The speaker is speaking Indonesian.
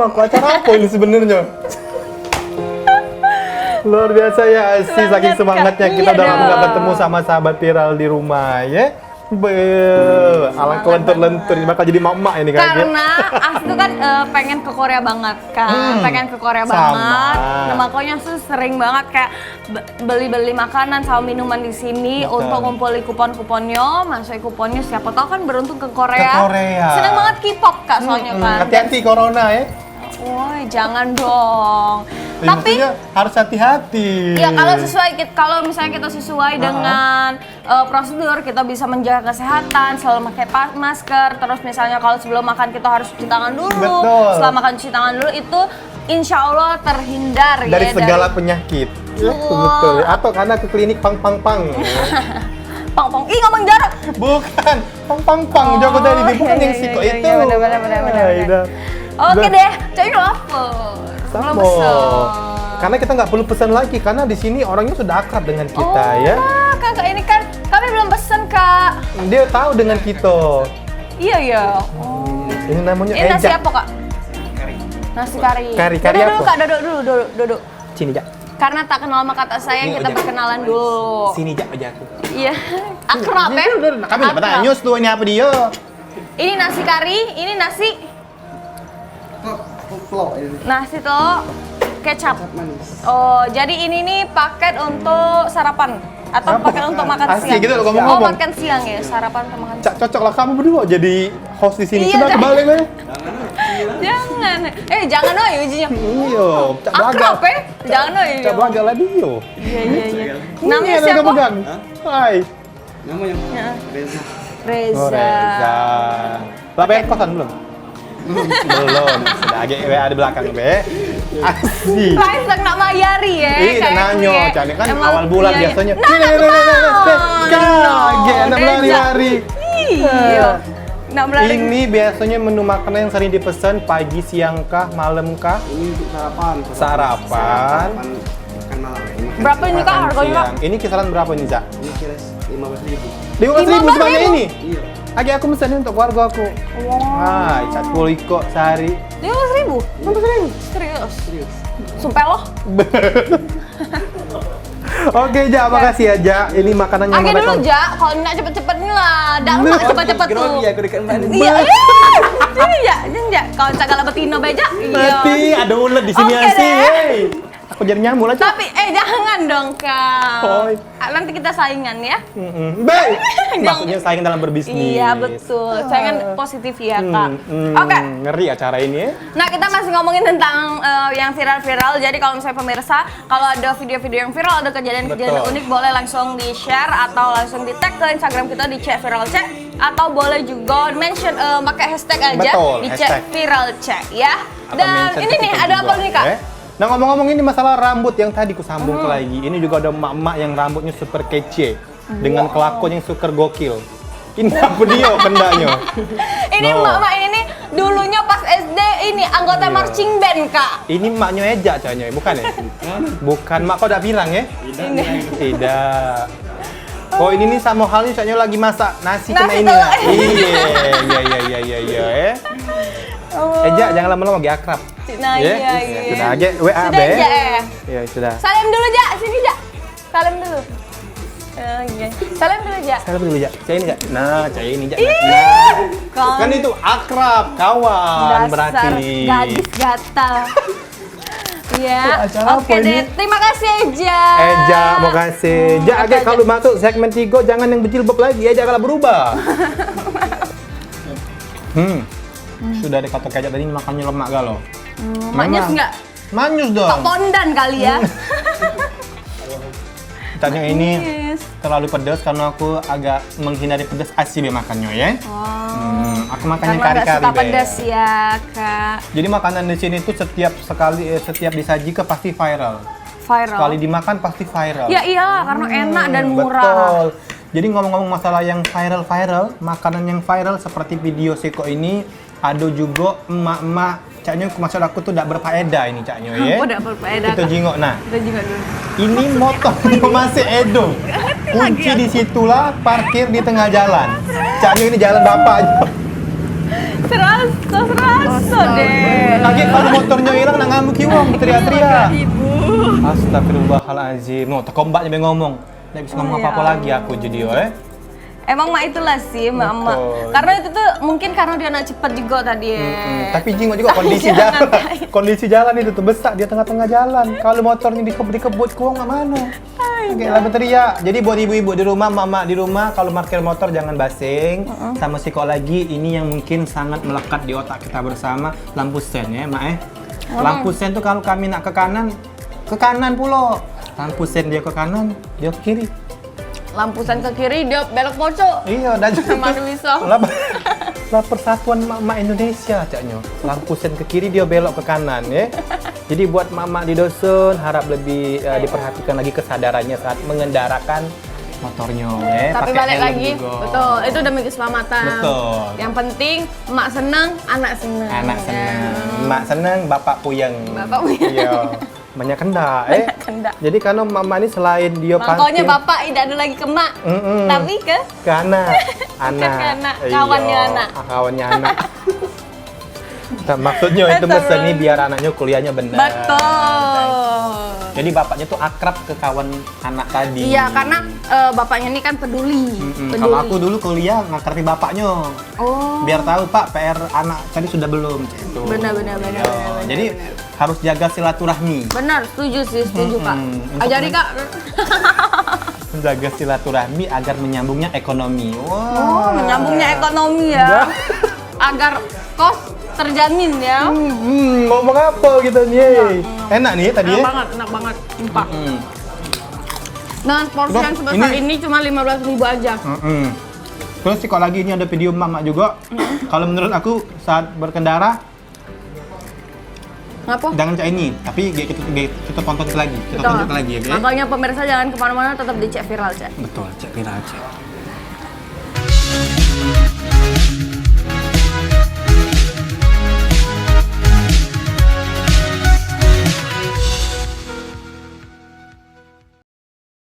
aku acara apa ini sebenarnya? Luar biasa ya, Asi. Saking semangatnya kita udah lama gak ketemu sama sahabat viral di rumah ya. Alangkah lentur-lentur, bakal jadi mak-mak ini kayaknya. Karena Asi tuh kan pengen ke Korea banget kan, pengen ke Korea banget. Nah makanya tuh sering banget kayak beli-beli makanan sama minuman di sini untuk ngumpulin kupon-kuponnya, masukin kuponnya. Siapa tahu kan beruntung ke Korea. Seneng banget K-pop Kak soalnya kan. Hati-hati corona ya. Woi, jangan dong. Tapi harus hati-hati. ya kalau misalnya kita sesuai dengan prosedur, kita bisa menjaga kesehatan, selalu pakai masker. Terus misalnya kalau sebelum makan kita harus cuci tangan dulu. Betul. Setelah makan cuci tangan dulu itu insya Allah terhindar dari ya segala penyakit. Betul. Atau karena ke klinik pang-pang-pang. Pang-pang. Ih, ngomong jarak. Bukan. Pang-pang-pang. Jago dari bukan yang siko itu. Benar. Oke deh, jadi lapar. Sama. Karena kita nggak perlu pesan lagi, karena di sini orangnya sudah akrab dengan kita ya. Oh, kakak ini kan kami belum pesan kak. Dia tahu dengan kita. Iya. Ini namanya Ini nasi Eja. apa kak? Nasi kari. Kari Duduk dulu apa? kak, duduk. Sini Jak. Karena tak kenal sama kata sayang, kita berkenalan dulu. Sini Jak aja aku. Iya, akrab ya? Kami dapat tanya news tuh ini apa dia? Ini nasi kari, ini nasi telur kecap. Oh, jadi ini nih paket untuk sarapan atau paket untuk makan Asik siang. gitu loh ngomong-ngomong. Oh, makan siang ya, sarapan atau makan siang. Cak, cocok lah kamu berdua jadi host di sini. Iya, Sudah Cak. kebalik lah. Jangan. Jangan dong ujinya. Iya, Cak Belaga. Akrab ya? Jangan dong. Cak Belaga lah dia. Iya. Namanya Ini yang siapa? pegang. Hai. Namanya Ya. Reza. Reza. Oh, Reza. Lah bayar kosan belum? Belum. Sudah agak ada di belakang be. Asik. Langsung nak mayari ya. Iya, kayak nanyo, gue. jadi kan Emang awal bulan iya. biasanya. Nah, Kaget, anak Reza. melari-lari. Iya. Nak melari. Ini biasanya menu makanan yang sering dipesan pagi, siang kah, malam kah? Ini untuk sarapan. Sarapan. Ikan malam. Ini makan Berapa ini kak Makan harganya kak? siang. Ini kisaran berapa nih, Cak? Ini kira 15.000. 15.000 sebanyak ini? Iya. Agi aku pesan untuk keluarga aku. Nah, 10 iko sehari. 15.000? 15.000? Serius? Sumpah loh. Oke, Ja, makasih ya, Ja. Ini makanannya Agi dulu Rekon. Ja, kalau nak cepet-cepet nih lah. Dak mak cepet-cepet tuh. Grogi aku dekat Mbak Nin. Iya. Ini Ja. Kalau cakap betina beja. Mati, ada ulet di sini Oke Asi. deh. Hey. Aku jadi nyamuk lah, Cak. Tapi jangan dong kau. Oi. Nanti kita saingan ya. Baik. Maksudnya saing dalam berbisnis. Iya betul. Saingan positif ya kak. Oke. Ngeri acara ini ya. Nah kita masih ngomongin tentang yang viral-viral. Jadi kalau misalnya pemirsa, kalau ada video-video yang viral, ada kejadian-kejadian Betul. unik, boleh langsung di-share atau langsung di-tag ke Instagram kita di Cek Viral Cek. Atau boleh juga mention, pakai hashtag aja Betul, di Cek hashtag. Viral Cek ya. Atau Dan mention ini ke nih kita ada juga, apa nih kak? ya. Nah ngomong-ngomong ini masalah rambut yang tadi ku sambung ke lagi. Ini juga ada emak-emak yang rambutnya super kece dengan kelakuan yang super gokil. Ini apa dia kendaknya? Ini No. emak-emak ini nih dulunya pas SD ini anggota Iya. marching band kak. Ini maknya Eja cahnya, bukan ya? Bukan, mak kau udah bilang ya? Tidak. Oh ini nih sama halnya cahnya lagi masak nasi kena Nasi ini lah. telur. Iya. Eja jangan lama-lama lagi akrab. Nah Ya? iya. Sudah aja WA Sudah be. aja ya. Ya sudah. Salam dulu Ja, sini Ja. Salam dulu. Iya. Salam dulu Ja. Salam dulu Ja. Cah ini Ja. Nah, cah ini Ja. Kan, Kan itu akrab, kawan berarti. gadis gatal. Iya. Acara Oke apa deh. ini? Terima kasih Eja. Eja, mau kasih. Ja, apa agak aja? kalau masuk segmen 3 jangan yang berjilbab lagi. Eja kalau berubah. Sudah ada kata kejap tadi makannya lemak galau. Manyus Memang. nggak? Manyus Tok dong. pondan kali ya. Tanya ini Yes. terlalu pedas karena aku agak menghindari pedas asin deh makannya ya. Aku makannya Karena nggak kari-kari suka deh. pedas ya kak. Jadi makanan di sini tuh setiap disajikan pasti viral. Viral. Sekali dimakan pasti viral. Ya iya, karena enak dan murah. Betul. Jadi ngomong-ngomong masalah yang viral, makanan yang viral seperti video Seko ini, ada juga emak-emak, caknya maksud aku tuh tidak berfaedah ini caknya ya. Oh, tidak berfaedah, Kita Kak. jingok, nah Kita juga dulu. ini motornya masih edo. Kunci ya. di situlah, parkir di tengah jalan. Caknya ini jalan bapak aja. Serasa deh. kaget kalau motornya hilang nak ngamuk wong berteriak-teriak. Ibu. Astagfirullahalazim. No, tekombaknya be ngomong. Nggak bisa ngomong apa-apa lagi aku jadi Emang mak itulah sih, mak. Betul. Karena itu tuh mungkin karena dia anak cepat juga tadi ya. Tapi jingok juga kondisi Jangan jalan. kayak- Kondisi jalan itu tuh besar dia tengah-tengah jalan. Kalau motornya dikebut kuang nggak mana. Kayak lah berteriak. Jadi buat ibu-ibu di rumah, mak-mak di rumah kalau parkir motor jangan basing. Sama siko lagi ini yang mungkin sangat melekat di otak kita bersama, lampu sen ya, mak. Lampu sen tuh kalau kami nak ke kanan pulo. Lampu sen dia ke kanan, dia ke kiri. Lampu sen ke kiri, dia belok pojok. Iya, dan Mana bisa? lah persatuan mak-mak Indonesia caknya. Lampu sen ke kiri dia belok ke kanan ya. Jadi buat mak-mak di dusun harap lebih diperhatikan lagi kesadarannya saat mengendarakan motornya ya. Tapi Pakai balik helm lagi, juga. betul, itu demi keselamatan. Betul. Yang penting emak seneng, anak seneng. Anak Ya. senang, mak senang, bapak puyeng. Bapak puyeng. Iya. Banyak kendak Banyak kendak. Jadi karena mama ini selain dia Makanya parkir bapak tidak ada lagi ke mak, tapi ke ke anak, anak, Ke anak, kawannya Iya, anak. kawannya anak. Nah, maksudnya itu mesen nih biar anaknya kuliahnya benar. betul. Jadi bapaknya tuh akrab ke kawan anak tadi. Iya, karena bapaknya ini kan peduli. Peduli. Kalau aku dulu kuliah ngakarti bapaknya, Oh. biar tahu Pak PR anak tadi sudah belum. Gitu. Benar. Iya, jadi harus jaga silaturahmi. Benar, setuju sih, setuju Kak. Untuk Ajari Kak. Menjaga silaturahmi agar menyambungnya ekonomi. Oh, Wah. menyambungnya ekonomi ya. Agar kos terjamin ya. Ngomong apa gitu nih? Enak nih tadi ya? Enak banget. Sumpah. Mm. Dengan porsi Udah, yang sebesar ini- ini cuma 15.000 aja. Terus sih kalau lagi ini ada video mama juga. Kalau menurut aku saat berkendara Ngapa? jangan kayak ini, tapi kita tonton lagi, kita Betul. tunjuk lagi ya. Makanya pemirsa jangan kemana-mana, tetap dicek viral, Cek. Betul, cek viral cek.